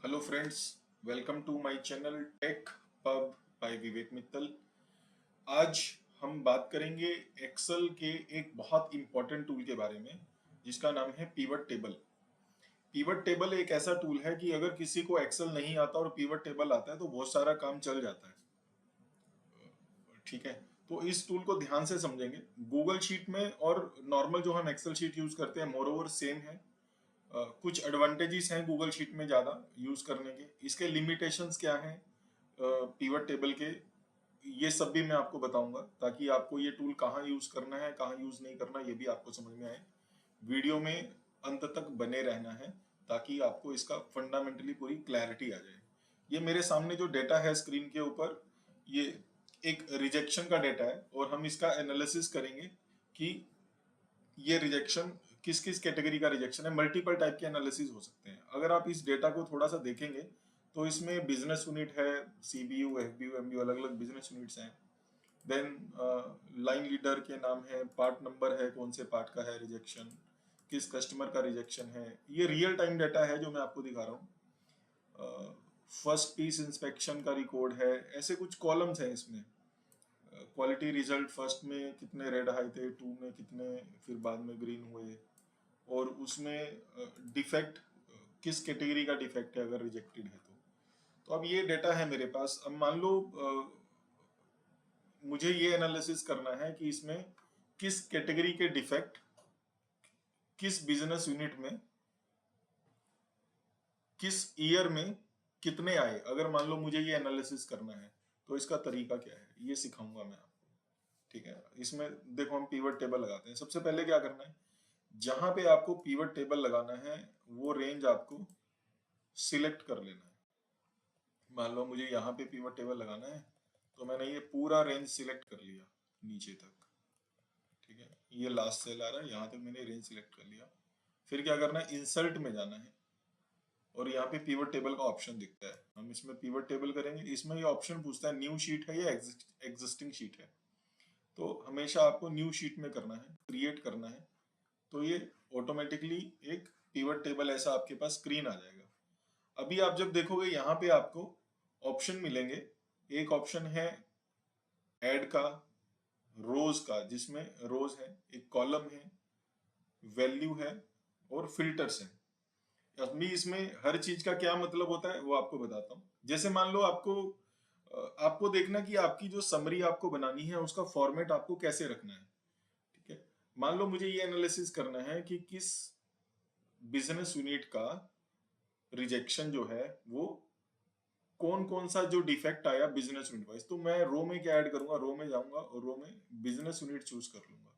Hello friends, welcome to my channel tech pub by Vivek Mittal. आज हम बात करेंगे एक्सेल के एक बहुत इंपॉर्टेंट टूल के बारे में जिसका नाम है पिवट टेबल। पिवट टेबल एक ऐसा टूल है कि अगर किसी को एक्सेल नहीं आता और पिवट टेबल आता है तो बहुत सारा काम चल जाता है। ठीक है, तो इस टूल को ध्यान से समझेंगे। गूगल शीट में और नॉर्मल जो हम एक्सेल शीट यूज करते हैं मोर ओवर सेम है। कुछ एडवांटेजेस हैं गूगल शीट में ज़्यादा यूज करने के, इसके लिमिटेशंस क्या हैं पिवट टेबल के, ये सब भी मैं आपको बताऊंगा ताकि आपको ये टूल कहाँ यूज करना है कहाँ यूज नहीं करना ये भी आपको समझ में आए। वीडियो में अंत तक बने रहना है ताकि आपको इसका फंडामेंटली पूरी क्लैरिटी आ जाए। ये मेरे सामने जो डेटा है स्क्रीन के ऊपर, ये एक रिजेक्शन का डेटा है और हम इसका एनालिसिस करेंगे कि ये रिजेक्शन किस किस कैटेगरी का रिजेक्शन है। मल्टीपल टाइप के एनालिसिस हो सकते हैं। अगर आप इस डेटा को थोड़ा सा देखेंगे तो इसमें बिजनेस यूनिट है, सीबीयू, एफबीयू, एमबीयू, अलग अलग बिजनेस यूनिट्स हैं। देन लाइन लीडर के नाम है, पार्ट नंबर है, कौन से पार्ट का है रिजेक्शन, किस कस्टमर का रिजेक्शन है। ये रियल टाइम डेटा है जो मैं आपको दिखा रहा हूँ। फर्स्ट पीस इंस्पेक्शन का रिकॉर्ड है, ऐसे कुछ कॉलम्स हैं इसमें। क्वालिटी रिजल्ट फर्स्ट में कितने रेड आए थे, टू में कितने फिर बाद में ग्रीन हुए, और उसमें डिफेक्ट किस कैटेगरी का डिफेक्ट है अगर रिजेक्टेड है तो अब ये डेटा है मेरे पास। अब मान लो मुझे ये एनालिसिस करना है कि इसमें किस कैटेगरी के डिफेक्ट किस बिजनेस यूनिट में किस ईयर में कितने आए। अगर मान लो मुझे ये एनालिसिस करना है तो इसका तरीका क्या है ये सिखाऊंगा मैं आपको। ठीक है, इसमें देखो हम पिवट टेबल लगाते हैं। सबसे पहले क्या करना है, जहां पे आपको पिवट टेबल लगाना है वो रेंज आपको सिलेक्ट कर लेना है। मान लो मुझे यहाँ पे पिवट टेबल लगाना है तो मैंने ये पूरा रेंज सिलेक्ट कर लिया नीचे तक। ठीक है, ये लास्ट सेल आ रहा है, यहाँ तक मैंने रेंज सिलेक्ट कर लिया। फिर क्या करना है, इंसर्ट में जाना है और यहाँ पे पिवट टेबल का ऑप्शन दिखता है। हम इसमें पिवट टेबल करेंगे, इसमें ये ऑप्शन पूछता है न्यू शीट है या एग्जिस्टिंग शीट है। तो हमेशा आपको न्यू शीट में करना है, क्रिएट करना है। तो ये ऑटोमेटिकली एक पिवट टेबल ऐसा आपके पास स्क्रीन आ जाएगा। अभी आप जब देखोगे यहाँ पे आपको ऑप्शन मिलेंगे। एक ऑप्शन है ऐड का, रोज का, जिसमें रोज है, एक कॉलम है, वैल्यू है और फिल्टर्स है। अभी इसमें हर चीज का क्या मतलब होता है वो आपको बताता हूँ। जैसे मान लो आपको देखना कि आपकी जो समरी आपको बनानी है उसका फॉर्मेट आपको कैसे रखना है। ठीक है, मान लो मुझे ये एनालिसिस करना है कि किस बिजनेस यूनिट का रिजेक्शन जो है वो कौन कौन सा जो डिफेक्ट आया बिजनेस यूनिट वाइज। तो मैं रो में क्या ऐड करूंगा, रो में जाऊंगा और रो में बिजनेस यूनिट चूज कर लूंगा।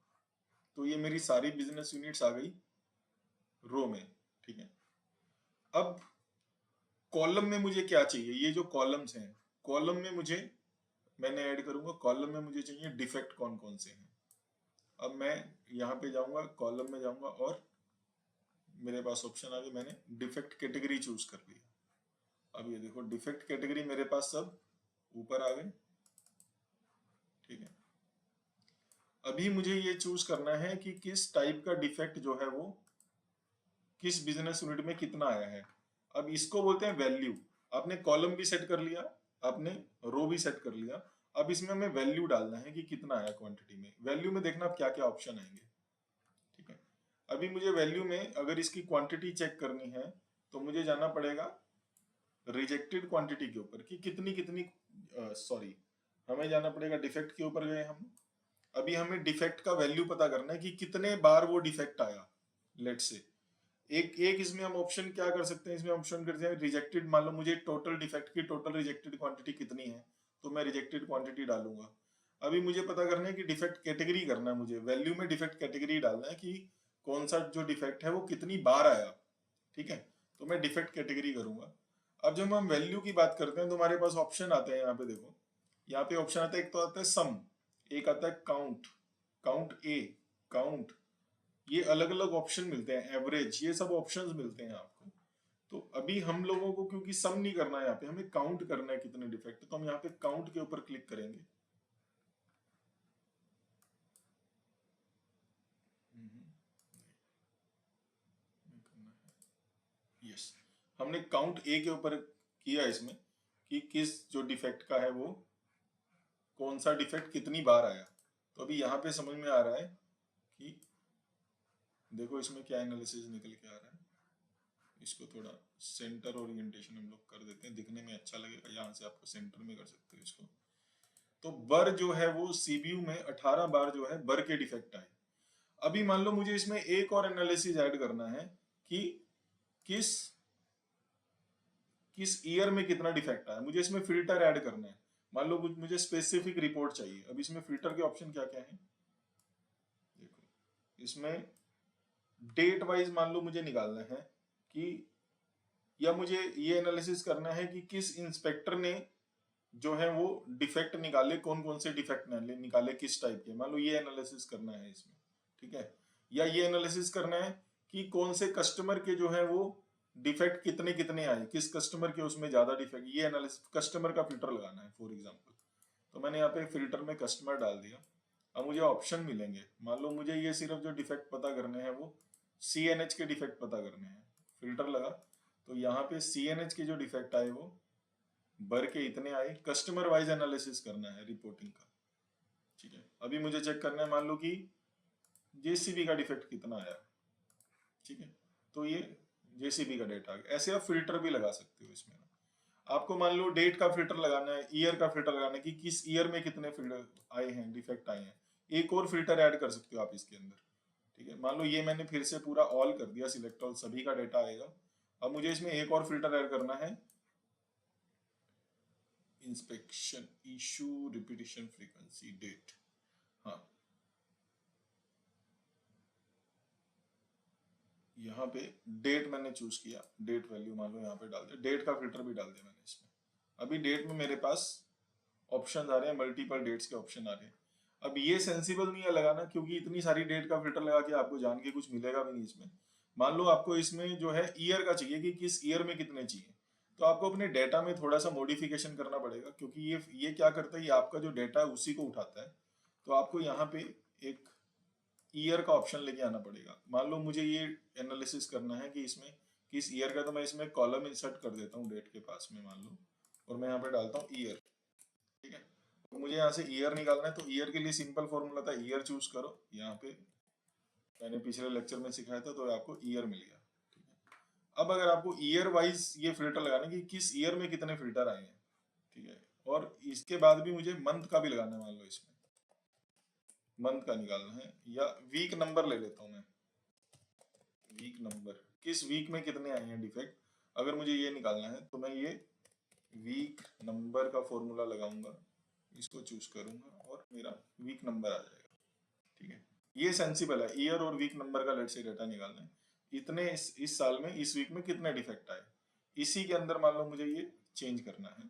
तो ये मेरी सारी बिजनेस यूनिट्स आ गई रो में। ठीक है, अब कॉलम में मुझे क्या चाहिए, ये जो कॉलम्स हैं कॉलम में मुझे, मैंने ऐड करूंगा कॉलम में मुझे चाहिए डिफेक्ट कौन कौन से हैं। अब मैं यहाँ पे जाऊंगा, कॉलम में जाऊंगा और मेरे पास ऑप्शन आ गया, मैंने डिफेक्ट कैटेगरी चूज कर लिया। अब ये देखो डिफेक्ट कैटेगरी मेरे पास सब ऊपर आ गए। ठीक है, अभी मुझे ये चूज करना है कि किस टाइप का डिफेक्ट जो है वो किस बिजनेस यूनिट में कितना आया है। अब इसको बोलते हैं वैल्यू। आपने कॉलम भी सेट कर लिया, आपने रो भी सेट कर लिया। अब इसमें हमें वैल्यू डालना है कि कितना आया क्वांटिटी में। वैल्यू में देखना आप क्या क्या ऑप्शन आएंगे। ठीक है, अभी मुझे वैल्यू में अगर इसकी क्वांटिटी चेक करनी है तो मुझे जाना पड़ेगा रिजेक्टेड क्वांटिटी के ऊपर कि कितनी कितनी, सॉरी, हमें जाना पड़ेगा डिफेक्ट के ऊपर गए हम। अभी हमें डिफेक्ट का वैल्यू पता करना है कि कितने बार वो डिफेक्ट आया। लेट से एक एक इसमें हम ऑप्शन क्या कर सकते हैं, इसमें ऑप्शन करते हैं रिजेक्टेड। मान लो मुझे टोटल डिफेक्ट की टोटल रिजेक्टेड क्वांटिटी कितनी है तो मैं रिजेक्टेड क्वांटिटी डालूंगा। अभी मुझे पता करना है कि डिफेक्ट कैटेगरी करना है, मुझे वैल्यू में डिफेक्ट कैटेगरी डालना है कि कौन सा जो डिफेक्ट है वो कितनी बार आया। ठीक है, तो मैं डिफेक्ट कैटेगरी करूंगा। अब जब हम वैल्यू की बात करते हैं तो हमारे पास ऑप्शन आते हैं। यहाँ पे देखो, यहाँ पे ऑप्शन आता है, एक तो आता है सम, एक आता है काउंट, काउंट ए, काउंट, ये अलग अलग ऑप्शन मिलते हैं, एवरेज, ये सब ऑप्शंस मिलते हैं आपको। तो अभी हम लोगों को क्योंकि सम नहीं करना है, यहाँ पे हमें काउंट करना है कितने डिफेक्ट, तो हम यहाँ पे काउंट के ऊपर क्लिक करेंगे। यस, हमने काउंट ए के ऊपर किया इसमें कि किस जो डिफेक्ट का है वो कौन सा डिफेक्ट कितनी बार आया। तो अभी यहाँ पे समझ में आ रहा है कि देखो इसमें क्या एनालिसिस निकल के आ रहा है। इसको थोड़ा सेंटर ओरिएंटेशन हम लोग कर देते हैं, दिखने में अच्छा लगेगा। यहाँ से आपको सेंटर में कर सकते हो इसको। तो बर जो है वो सीबीयू में 18 बार जो है बर के डिफेक्ट आए। अभी मान लो मुझे इसमें एक और एनालिसिस ऐड करना है कि किस किस ईयर में कितना डिफेक्ट आया। मुझे इसमें फिल्टर ऐड करना है। मान लो मुझे स्पेसिफिक रिपोर्ट चाहिए। अब इसमें फिल्टर के ऑप्शन क्या क्या है देखो। इसमें डेट वाइज मान लो मुझे निकालना है कि, या मुझे ये एनालिसिस करना है कि किस इंस्पेक्टर ने जो है वो डिफेक्ट निकाले, कौन कौन से डिफेक्ट निकाले, किस टाइप के। मान लो ये एनालिसिस करना है इसमें, ठीक है। या ये एनालिसिस करना है कि कौन से कस्टमर के जो है वो डिफेक्ट कितने कितने आए, किस कस्टमर के उसमें ज्यादा डिफेक्ट। ये एनालिसिस कस्टमर का फिल्टर लगाना है फॉर एग्जांपल। तो मैंने यहाँ पे फिल्टर में कस्टमर डाल दिया। अब मुझे ऑप्शन मिलेंगे। मान लो मुझे ये सिर्फ जो डिफेक्ट पता करने हैं वो CNH के डिफेक्ट पता करने हैं। फिल्टर लगा तो यहाँ पे CNH के जो डिफेक्ट आए वो बर के इतने आए। कस्टमर वाइज एनालिसिस करना है रिपोर्टिंग का, ठीक है। अभी मुझे चेक करना है मान लो कि JCB का डिफेक्ट कितना आया, ठीक है। तो ये JCB का डेटा आ गया। ऐसे आप फिल्टर भी लगा सकते हो इसमें। आपको मान लो डेट का फिल्टर लगाना है, ईयर का फिल्टर लगाना है कि किस ईयर में कितने फिल्टर आए हैं, डिफेक्ट आए हैं। एक और फिल्टर ऐड कर सकते हो आप इसके अंदर, ठीक है। मान लो ये मैंने फिर से पूरा ऑल कर दिया, सिलेक्ट ऑल, सभी का डेटा आएगा। अब मुझे इसमें एक और फिल्टर ऐड करना है, inspection issue repetition frequency date. हाँ, यहाँ पे डेट मैंने चूज किया, डेट वैल्यू मान लो यहाँ पे डाल दिया, डेट का फिल्टर भी डाल दिया मैंने इसमें। अभी डेट में मेरे पास ऑप्शन आ रहे हैं, मल्टीपल डेट्स के ऑप्शन आ रहे हैं। अब ये सेंसिबल नहीं है लगाना, क्योंकि इतनी सारी डेट का फिल्टर लगा के आपको जान के कुछ मिलेगा भी नहीं इसमें। मान लो आपको इसमें जो है ईयर का चाहिए कि किस ईयर में कितने चाहिए, तो आपको अपने डेटा में थोड़ा सा मॉडिफिकेशन करना पड़ेगा, क्योंकि ये क्या करता है, ये आपका जो डेटा है उसी को उठाता है। तो आपको यहाँ पे एक ईयर का ऑप्शन लेके आना पड़ेगा। मान लो मुझे ये एनालिसिस करना है कि इसमें किस ईयर का, तो मैं इसमें कॉलम इंसर्ट कर देता हूँ डेट के पास में मान लो, और मैं यहाँ पे डालता हूँ ईयर, ठीक है। तो मुझे यहाँ से ईयर निकालना है, तो ईयर के लिए सिंपल फॉर्मूला था ईयर चूज करो। यहाँ पे मैंने पिछले लेक्चर में सिखाया था, तो आपको ईयर मिल गया, ठीक है। अब अगर आपको ईयर वाइज ये फिल्टर लगाना कि किस ईयर में कितने फिल्टर आए हैं, ठीक है, और इसके बाद भी मुझे मंथ का भी लगाना है। मान लो इसमें मंथ का निकालना है, या वीक नंबर ले लेता हूँ मैं, वीक नंबर, किस वीक में कितने आए हैं डिफेक्ट। अगर मुझे ये निकालना है तो मैं ये वीक नंबर का फॉर्मूला लगाऊंगा, इसको चूज करूंगा और मेरा वीक नंबर आ जाएगा, ठीक है। ये सेंसिबल है, ईयर और वीक नंबर का लेट से डेटा निकालना है। इतने इस साल में इस वीक में कितने डिफेक्ट आए, इसी के अंदर मान लो मुझे ये चेंज करना है।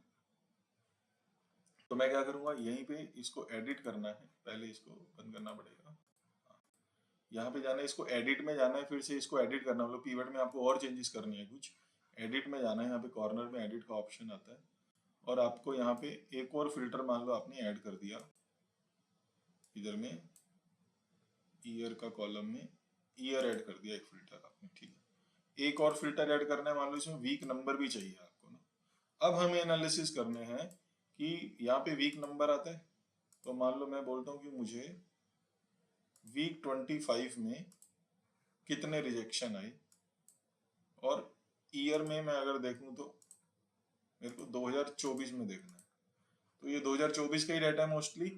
तो मैं क्या करूंगा, यहीं पे इसको एडिट करना है, पहले इसको बंद करना पड़ेगा। यहाँ पे जाना है, इसको एडिट में जाना है, फिर से इसको एडिट करना, मतलब पीवर्ड में आपको और चेंजेस करनी है कुछ। एडिट में जाना है, यहाँ पे कॉर्नर में एडिट का ऑप्शन आता है, और आपको यहाँ पे एक और फिल्टर मान लो आपने ऐड कर दिया इधर में, ईयर का कॉलम में ईयर ऐड कर दिया एक फिल्टर आपने, ठीक है। एक और फिल्टर ऐड करना है, मान लो इसमें वीक नंबर भी चाहिए आपको ना। अब हमें एनालिसिस करने हैं कि यहाँ पे वीक नंबर आता है, तो मान लो मैं बोलता हूँ कि मुझे वीक 25 में कितने रिजेक्शन आए, और ईयर में मैं अगर देखूं तो मेरे को 2024 में देखना है, तो ये 2024 का ही डाटा है मोस्टली।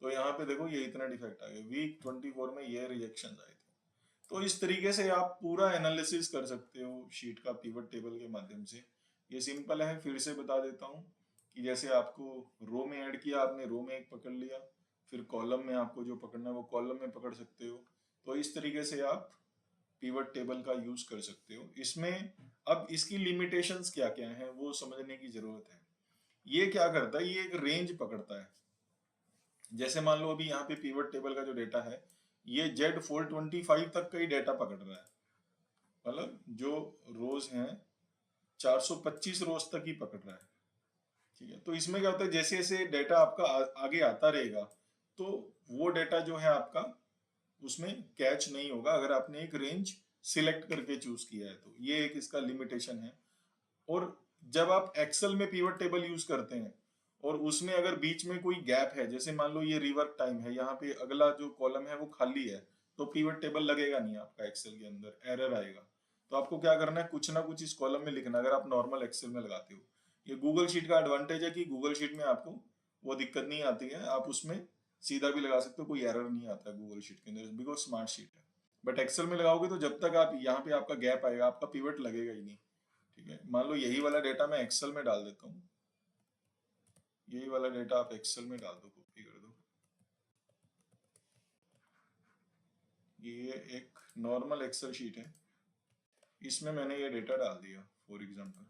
तो यहाँ पे देखो ये इतना डिफेक्ट आ गया, वीक 24 में ये रिजेक्शन आए थे। तो इस तरीके से आप पूरा एनालिसिस कर सकते हो शीट का पिवट टेबल के माध्यम से। ये सिंपल है, फिर से बता देता हूँ कि जैसे आपको रो में ऐड किया, आपने रो में एक पकड़ लिया, फिर कॉलम में आपको जो पकड़ना है वो कॉलम में पकड़ सकते हो। तो इस तरीके से आप पिवट टेबल का यूज कर सकते हो। इसमें अब इसकी लिमिटेशंस क्या क्या हैं वो समझने की जरूरत है। ये क्या करता है, ये एक रेंज पकड़ता है। जैसे मान लो अभी यहाँ पे पिवट टेबल का जो डेटा है, ये Z425 तक का ही डेटा पकड़ रहा है, मतलब जो रोज हैं 425 रोज तक ही पकड़ रहा है, ठीक है। तो इसमें क्या होता है, जैसे जैसे डेटा आपका आगे आता रहेगा, तो वो डेटा जो है आपका उसमें कैच नहीं होगा, अगर आपने एक रेंज सिलेक्ट करके चूज किया है तो। ये एक इसका लिमिटेशन है। और जब आप एक्सेल में पिवट टेबल यूज करते हैं और उसमें अगर बीच में कोई गैप है, जैसे मान लो ये रिवर्क टाइम है, यहाँ पे अगला जो कॉलम है वो खाली है, तो पिवट टेबल लगेगा नहीं आपका एक्सेल के अंदर, एरर आएगा। तो आपको क्या करना है, कुछ ना कुछ इस कॉलम में लिखना, अगर आप नॉर्मल एक्सेल में लगाते हो। ये गूगल शीट का एडवांटेज है कि गूगल शीट में आपको वो दिक्कत नहीं आती है, आप उसमें सीधा भी लगा सकते हो, कोई एरर नहीं आता है गूगल शीट के अंदर, बिकॉज स्मार्ट शीट है। बट एक्सेल में लगाओगे तो जब तक आप यहाँ पे आपका गैप आएगा, आपका पिवट लगेगा ही नहीं। ठीक है, मान लो यही वाला डेटा मैं एक्सेल में डाल देता हूँ, यही वाला डेटा आप एक्सेल में डाल दो, कॉपी कर दो। ये एक नॉर्मल एक्सेल शीट है, इसमें मैंने ये डेटा डाल दिया फॉर एग्जांपल,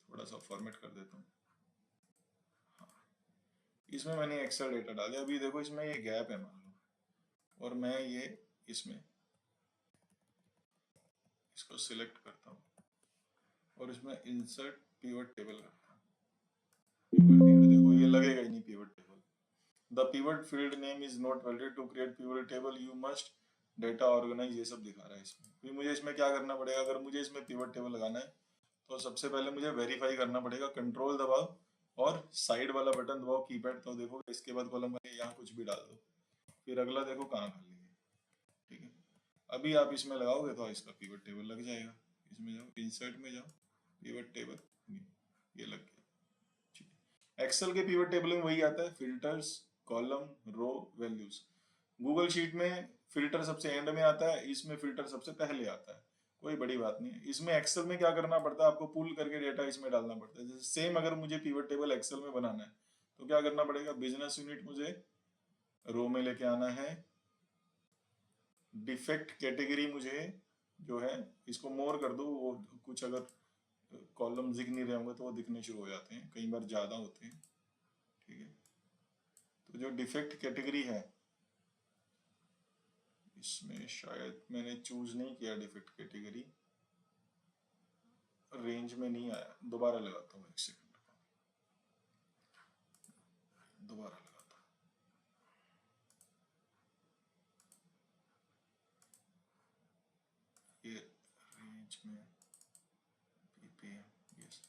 थोड़ा सा फॉर्मेट कर देता हूँ। हाँ, इसमें मैंने एक्सेल डेटा डाल दिया। अभी देखो इसमें ये गैप है मान लो, और मैं ये इसमें इसको सिलेक्ट करता हूँ और इसमें इंसर्ट पिवट टेबल करता हूँ। देखो ये लगेगा ही नहीं pivot table. The pivot field name is not valid to create pivot table. You must data organize, ये सब दिखा रहा है इसमें। फिर मुझे इसमें क्या करना पड़ेगा, अगर मुझे इसमें पिवट टेबल लगाना है तो सबसे पहले मुझे वेरीफाई करना पड़ेगा, कंट्रोल दबाओ और साइड वाला बटन दबाओ कीपैड, तो देखो इसके बाद कॉलम का यहाँ कुछ भी डाल दो, फिर अगला देखो कहाँ खाली है। ठीक है, अभी आप इसमें लगाओगे तो इसका पिवट टेबल लग जाएगा। इसमें जाओ, इंसर्ट में जाओ, पिवट टेबल, ये लग गया। एक्सेल के पिवट टेबल में वही आता है, फिल्टर्स, कॉलम, रो, वैल्यूज। गूगल शीट में फिल्टर सबसे एंड में आता है, इसमें फिल्टर सबसे पहले आता है, कोई बड़ी बात नहीं है। इसमें एक्सेल में क्या करना पड़ता है, आपको पुल करके डेटा इसमें डालना पड़ता है। जैसे सेम अगर मुझे पिवट टेबल एक्सेल में बनाना है तो क्या करना पड़ेगा, बिजनेस यूनिट मुझे रो में लेके आना है, डिफेक्ट कैटेगरी मुझे जो है इसको मोर कर दो, वो कुछ अगर कॉलम दिख नहीं रहे होंगे तो वो दिखने शुरू हो जाते हैं, कई बार ज्यादा होते हैं। ठीक है, तो जो डिफेक्ट कैटेगरी है इसमें शायद मैंने चूज नहीं किया डिफेक्ट कैटेगरी, रेंज में नहीं आया, दोबारा लगाता हूँ, एक सेकंड, दोबारा लगाता हूँ। ये रेंज में पीपीएम, यस,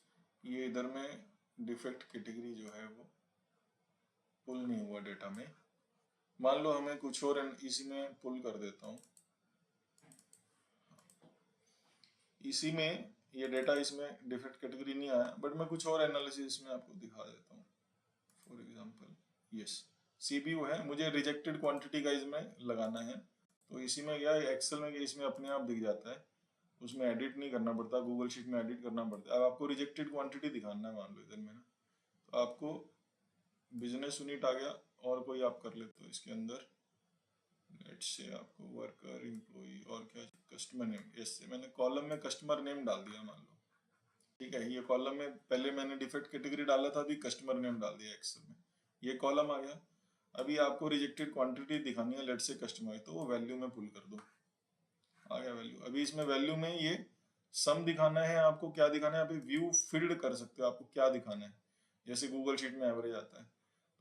ये इधर में डिफेक्ट कैटेगरी जो है वो पुल नहीं हुआ डेटा में। मान लो हमें कुछ और इसी में पुल कर देता हूँ, इसी में ये डेटा, इसमें डिफेक्ट कैटेगरी नहीं आया, बट मैं कुछ और एनालिसिस में आपको दिखा देता हूँ। फॉर एग्जांपल यस, सीपीयू है, मुझे रिजेक्टेड क्वांटिटी का इसमें लगाना है, तो इसी में क्या एक्सेल में इसमें अपने आप दिख जाता है, उसमें एडिट नहीं करना पड़ता, गूगल शीट में एडिट करना पड़ता है। अब आपको रिजेक्टेड क्वांटिटी दिखाना है मान लो इधर में ना, तो आपको बिजनेस यूनिट आ गया, और कोई आप कर लेते हो इसके अंदर, लेट्स से आपको वर्कर, एम्प्लॉई और क्या, कस्टमर नेम, इससे मैंने कॉलम में कस्टमर नेम डाल दिया मान लो। ठीक है, ये कॉलम में पहले मैंने डिफेक्ट कैटेगरी डाला था, अभी कस्टमर नेम डाल दिया एक्सेल में, ये कॉलम आ गया। अभी आपको रिजेक्टेड क्वांटिटी दिखानी है, लेट से कस्टमर, तो वो वैल्यू में पुल कर दो, आ गया वैल्यू। अभी इसमें वैल्यू में ये सम दिखाना है, आपको क्या दिखाना है, अभी व्यू फील्ड कर सकते हो, आपको क्या दिखाना है, जैसे गूगल शीट में एवरेज आता है,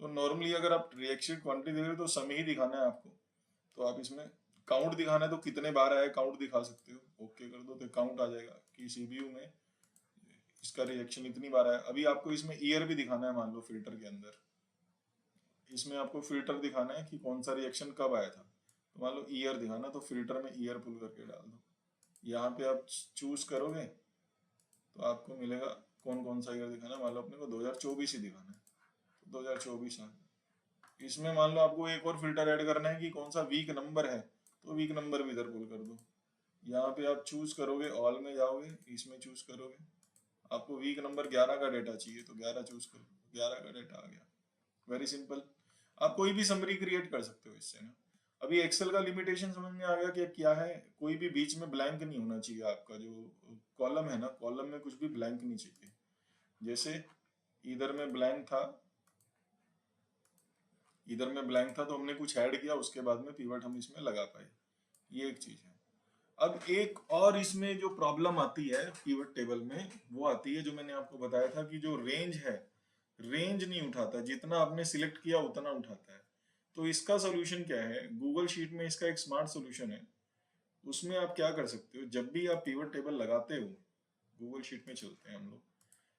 तो नॉर्मली अगर आप रिएक्शन क्वांटिटी देख रहे हो तो सम ही दिखाना है आपको, तो आप इसमें काउंट दिखाना है तो कितने बार आए काउंट दिखा सकते हो, ओके कर दो तो काउंट आ जाएगा कि सीपीयू में इसका रिएक्शन इतनी बार आया। अभी आपको इसमें ईयर भी दिखाना है, मान लो फिल्टर के अंदर इसमें आपको फिल्टर दिखाना है कि कौन सा रिएक्शन कब आया था, तो मान लो ईयर दिखाना, तो फिल्टर में ईयर पुल करके डाल दो। यहाँ पे आप चूज करोगे तो आपको मिलेगा कौन कौन सा ईयर दिखाना है, मान लो अपने को 2024 ही दिखाना है, तो 2024 है। इसमें मान लो आपको एक और फिल्टर ऐड करना है कि कौन सा वीक नंबर है, तो वीक नंबर भी इधर पुल कर दो। यहाँ पे आप चूज करोगे, ऑल में जाओगे, इसमें चूज करोगे, आपको वीक नंबर 11 का डेटा चाहिए तो 11 चूज करो, 11 का डेटा आ गया। वेरी सिंपल, आप कोई भी समरी क्रिएट कर सकते हो इससे ना। अभी एक्सेल का लिमिटेशन समझ में आ गया कि क्या है, कोई भी बीच में ब्लैंक नहीं होना चाहिए, आपका जो कॉलम है ना, कॉलम में कुछ भी ब्लैंक नहीं चाहिए। जैसे इधर में ब्लैंक था, इधर में ब्लैंक था तो हमने कुछ ऐड किया, उसके बाद में पिवट हम इसमें लगा पाए, ये एक चीज है। अब एक और इसमें जो प्रॉब्लम आती है पिवट टेबल में, वो आती है जो मैंने आपको बताया था कि जो रेंज है, रेंज नहीं उठाता, जितना आपने सिलेक्ट किया उतना उठाता है। तो इसका सोल्यूशन क्या है, गूगल शीट में इसका एक स्मार्ट सोल्यूशन है। उसमें आप क्या कर सकते हो, जब भी आप पिवट टेबल लगाते हो, गूगल शीट में चलते हैं हम लोग,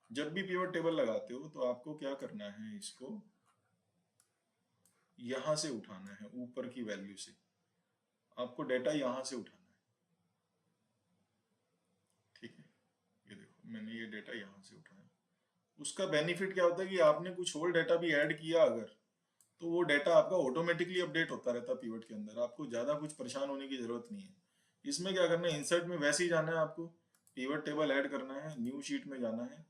जब भी पिवट टेबल लगाते हो तो आपको क्या करना है, इसको यहां से उठाना है, ऊपर की वैल्यू से आपको डेटा यहां से उठाना है। ठीक है, ये देखो मैंने ये डेटा यहां से उठाया। उसका बेनिफिट क्या होता है कि आपने कुछ और डेटा भी ऐड किया अगर, तो वो डेटा आपका ऑटोमेटिकली अपडेट होता रहता है पिवट के अंदर, आपको ज्यादा कुछ परेशान होने की जरूरत नहीं है। इसमें क्या करना है, इंसर्ट में वैसे ही जाना है आपको, पिवट टेबल ऐड करना है, न्यू शीट में जाना है,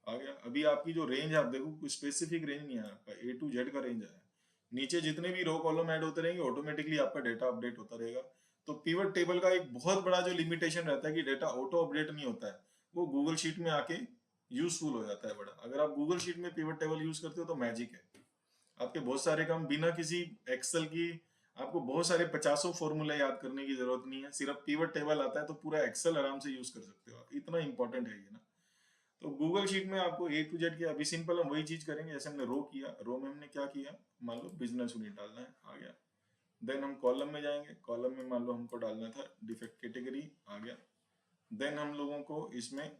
आ गया। अभी आपकी जो रेंज है, आप देखो कोई स्पेसिफिक रेंज नहीं है आपका, A to Z का रेंज है। नीचे जितने भी रो कॉलम ऐड होते रहेंगे ऑटोमेटिकली आपका डेटा अपडेट होता रहेगा। तो पिवट टेबल का एक बहुत बड़ा जो लिमिटेशन रहता है कि डेटा ऑटो अपडेट नहीं होता है, वो गूगल शीट में आके यूजफुल हो जाता है बड़ा। अगर आप गूगल शीट में पिवट टेबल यूज करते हो तो मैजिक है, आपके बहुत सारे काम बिना किसी एक्सेल की, आपको बहुत सारे 50 फॉर्मूला याद करने की जरूरत नहीं है, सिर्फ पिवट टेबल आता है तो पूरा एक्सेल आराम से यूज कर सकते हो आप, इतना इंपॉर्टेंट है ये ना। तो गूगल शीट में आपको A to Z किया, अभी सिंपल हम वही चीज करेंगे जैसे हमने रो किया, रो में हमने क्या किया, मान लो बिजनेस यूनिट डालना है, आ गया। देन हम कॉलम में जाएंगे, कॉलम में मान लो हमको डालना था डिफेक्ट कैटेगरी, आ गया। देन हम लोगों को इसमें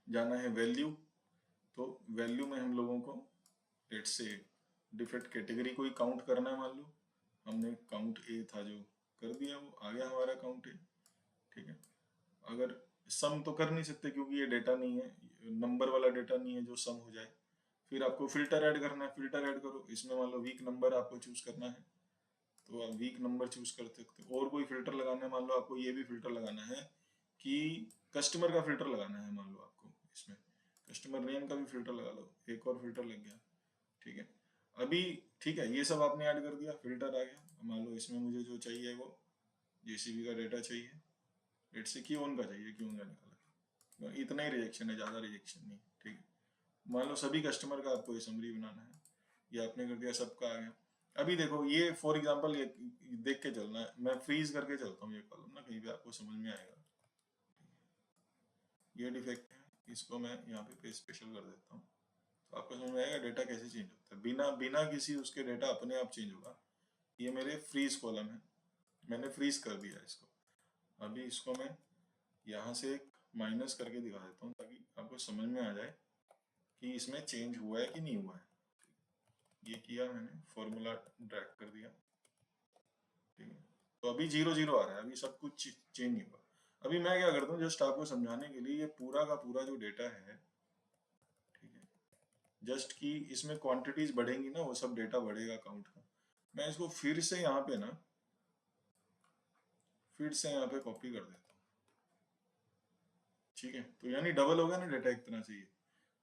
जाना है वैल्यू, तो वैल्यू में हम लोगों को लेट्स से डिफेक्ट कैटेगरी को ही काउंट करना है, मान लो हमने काउंट ए था जो कर दिया, वो आ गया हमारा काउंट ए। ठीक है, अगर सम तो कर नहीं सकते क्योंकि ये डेटा नहीं है, नंबर वाला डेटा नहीं है जो सम हो जाए। फिर आपको फिल्टर ऐड करना है, फिल्टर ऐड करो, इसमें मान लो वीक नंबर आपको चूज करना है, तो आप वीक नंबर चूज कर सकते हो। और कोई फिल्टर लगाना है, मान लो आपको ये भी फिल्टर लगाना है कि कस्टमर का फिल्टर लगाना है, मान लो आपको इसमें कस्टमर नेम का भी फिल्टर लगा लो, एक और फिल्टर लग गया। ठीक है, अभी ठीक है, ये सब आपने ऐड कर दिया, फिल्टर आ गया। मान लो इसमें मुझे जो चाहिए वो जेसीबी का डेटा चाहिए, लेट्स से क्यों का चाहिए, क्यों का निकाला, इतना ही रिजेक्शन है, ज़्यादा रिजेक्शन नहीं। ठीक है, मान लो सभी कस्टमर का आपको ये समरी बनाना है, ये आपने कर दिया, सबका आ गया। अभी देखो ये फॉर एग्जांपल ये देख के चलना है, मैं फ्रीज करके चलता हूँ ये कॉलम ना, कहीं भी आपको समझ में आएगा। ये डिफेक्ट है, इसको मैं यहाँ पे स्पेशल कर देता हूँ, तो आपको समझ में आएगा डेटा कैसे चेंज होता है, बिना बिना किसी उसके डेटा अपने आप चेंज होगा। ये मेरे फ्रीज कॉलम है, मैंने फ्रीज कर दिया इसको। अभी इसको मैं यहाँ से एक माइनस करके दिखा देता हूँ ताकि आपको समझ में आ जाए कि इसमें चेंज हुआ है कि नहीं हुआ है। ये किया मैंने, फॉर्मूला ड्रैग कर दिया। ठीक है, तो अभी 0 0 आ रहा है, अभी सब कुछ चेंज नहीं हुआ। अभी मैं क्या करता हूँ जस्ट आपको समझाने के लिए, ये पूरा का पूरा जो डेटा है, ठीक है, जस्ट कि इसमें क्वांटिटीज बढ़ेंगी ना, वो सब डेटा बढ़ेगा काउंट का। मैं इसको फिर से यहाँ पे ना, फिर से यहाँ पे कॉपी कर देता हूँ। ठीक है, तो यानी डबल होगा ना डेटा एक तरह से ये,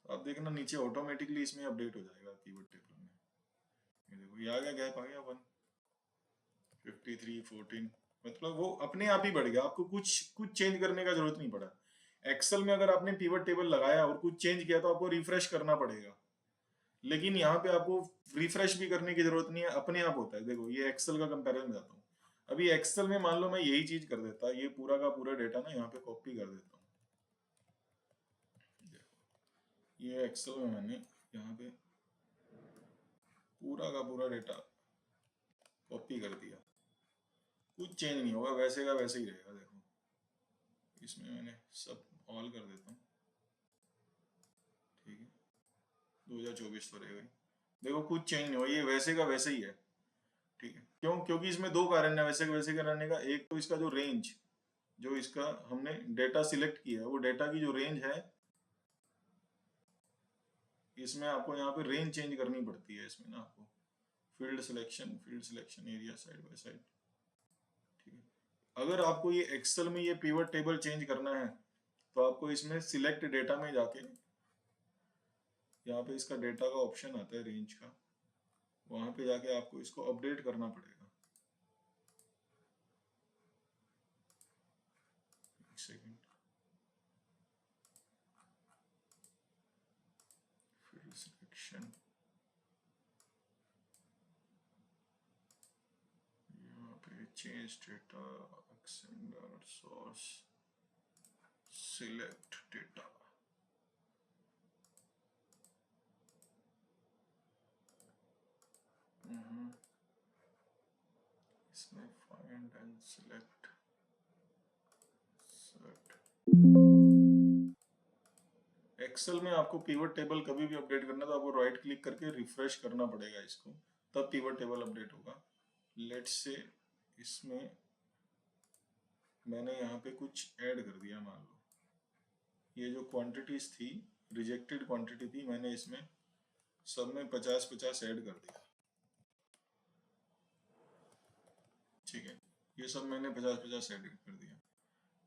तो आप देखना नीचे ऑटोमेटिकली इसमें अपडेट हो जाएगा कीवर्ड टेबल में। ये देखो ये आ गया, गैप आ गया 1 53 14, मतलब वो अपने आप ही बढ़ गया, आपको कुछ कुछ चेंज करने का जरूरत नहीं पड़ा। एक्सेल में अगर आपने पिवट टेबल लगाया और कुछ चेंज किया तो आपको रिफ्रेश करना पड़ेगा, लेकिन यहाँ पे आपको रिफ्रेश भी करने की जरूरत नहीं है, अपने आप होता है। देखो ये एक्सेल का कंपैरिजन बताता हूँ, अभी एक्सेल में मान लो मैं यही चीज कर देता, ये पूरा का पूरा डेटा ना यहाँ पे कॉपी कर देता हूँ। ये एक्सेल में मैंने यहाँ पे पूरा का पूरा डेटा कॉपी कर दिया, कुछ चेंज नहीं होगा, वैसे का वैसे ही रहेगा। देखो इसमें मैंने सब ऑल कर देता हूँ। ठीक है, 2024 तो रहेगा ही, देखो कुछ चेंज नहीं हुआ, ये वैसे का वैसे ही है। ठीक है, क्यों, क्योंकि इसमें दो कारण है वैसे का वैसे करने का। एक तो इसका जो रेंज, जो इसका हमने डेटा सिलेक्ट किया है, वो डेटा की जो रेंज है, इसमें आपको यहाँ पे रेंज चेंज करनी पड़ती है इसमें ना आपको, field selection area side by side. ठीक है, अगर आपको ये एक्सेल में ये पिवट टेबल चेंज करना है तो आपको इसमें सिलेक्ट डेटा में जाके, यहाँ पे इसका डेटा का ऑप्शन आता है रेंज का, वहां पे जाके आपको इसको अपडेट करना पड़ेगा। एक सेकेंड, फील्ड सिलेक्शन, यहाँ पे change data, extender source, select data. इसमें find and select sort, Excel में आपको पिवट टेबल कभी भी अपडेट करना है तो आपको राइट क्लिक करके रिफ्रेश करना पड़ेगा इसको, तब पिवट टेबल अपडेट होगा। लेट्स से इसमें मैंने यहाँ पे कुछ ऐड कर दिया, मान लो ये जो क्वांटिटीज थी, रिजेक्टेड क्वांटिटी थी, मैंने इसमें सब में 50-50 ऐड कर दिया। ठीक है, ये सब मैंने 50-50 ऐड कर दिया।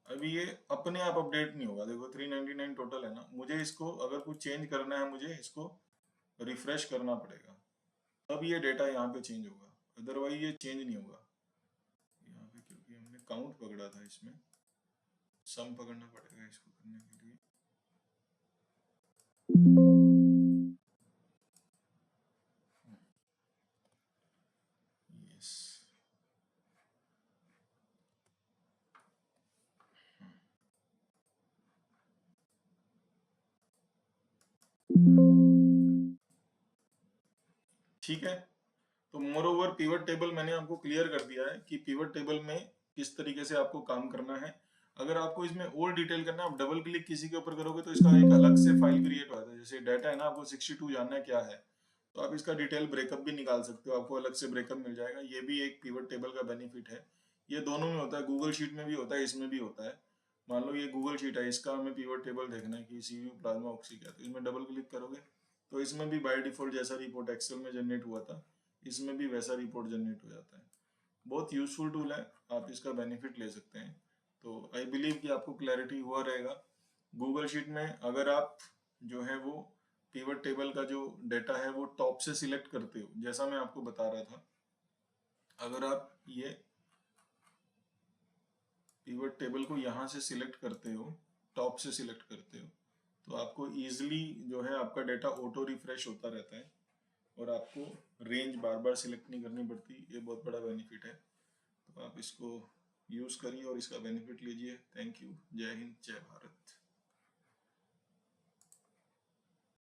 अभी ये अपने आप अपडेट नहीं होगा, देखो 399 टोटल है ना, मुझे इसको अगर कुछ चेंज करना है मुझे इसको रिफ्रेश करना पड़ेगा, तब ये डेटा यहाँ पे चेंज होगा, अदरवाइज ये चेंज नहीं होगा यहाँ पे, क्योंकि हमने काउंट पकड़ा था, इसमें सम पकड़ना पड़ेगा इसको करने के लिए। यस, ठीक है। तो मोर ओवर पिवट टेबल मैंने आपको क्लियर कर दिया है कि पिवट टेबल में किस तरीके से आपको काम करना है। अगर आपको इसमें और डिटेल करना है, आप डबल क्लिक किसी के ऊपर करोगे तो इसका एक अलग से फाइल क्रिएट होता है। जैसे डाटा है ना, आपको 62 जानना है क्या है, तो आप इसका डिटेल ब्रेकअप भी निकाल सकते हो, आपको अलग से ब्रेकअप मिल जाएगा। ये भी एक पिवट टेबल का बेनिफिट है। ये दोनों में होता है, गूगल शीट में भी होता है, इसमें भी होता है। मान लो ये गूगल शीट है, इसका हमें पिवट टेबल देखना है कि सीयू प्लाज्मा ऑक्सी क्या है, तो इसमें डबल क्लिक करोगे तो इसमें भी बाय डिफॉल्ट जैसा रिपोर्ट एक्सेल में जनरेट हुआ था, इसमें भी वैसा रिपोर्ट जनरेट हो जाता है। बहुत यूजफुल टूल है, आप इसका बेनिफिट ले सकते हैं। तो आई बिलीव कि आपको क्लैरिटी हुआ रहेगा। गूगल शीट में अगर आप जो है वो पिवट टेबल का जो डेटा है वो टॉप से सिलेक्ट करते हो, जैसा मैं आपको बता रहा था, अगर आप ये पिवट टेबल को यहाँ से सिलेक्ट करते हो, टॉप से सिलेक्ट करते हो, तो आपको इजीली जो है आपका डेटा ऑटो रिफ्रेश होता रहता है और आपको रेंज बार बार सिलेक्ट नहीं करनी पड़ती। ये बहुत बड़ा बेनिफिट है, तो आप इसको यूज़ करिए और इसका बेनिफिट लीजिए। Thank you. जय हिंद, जय भारत।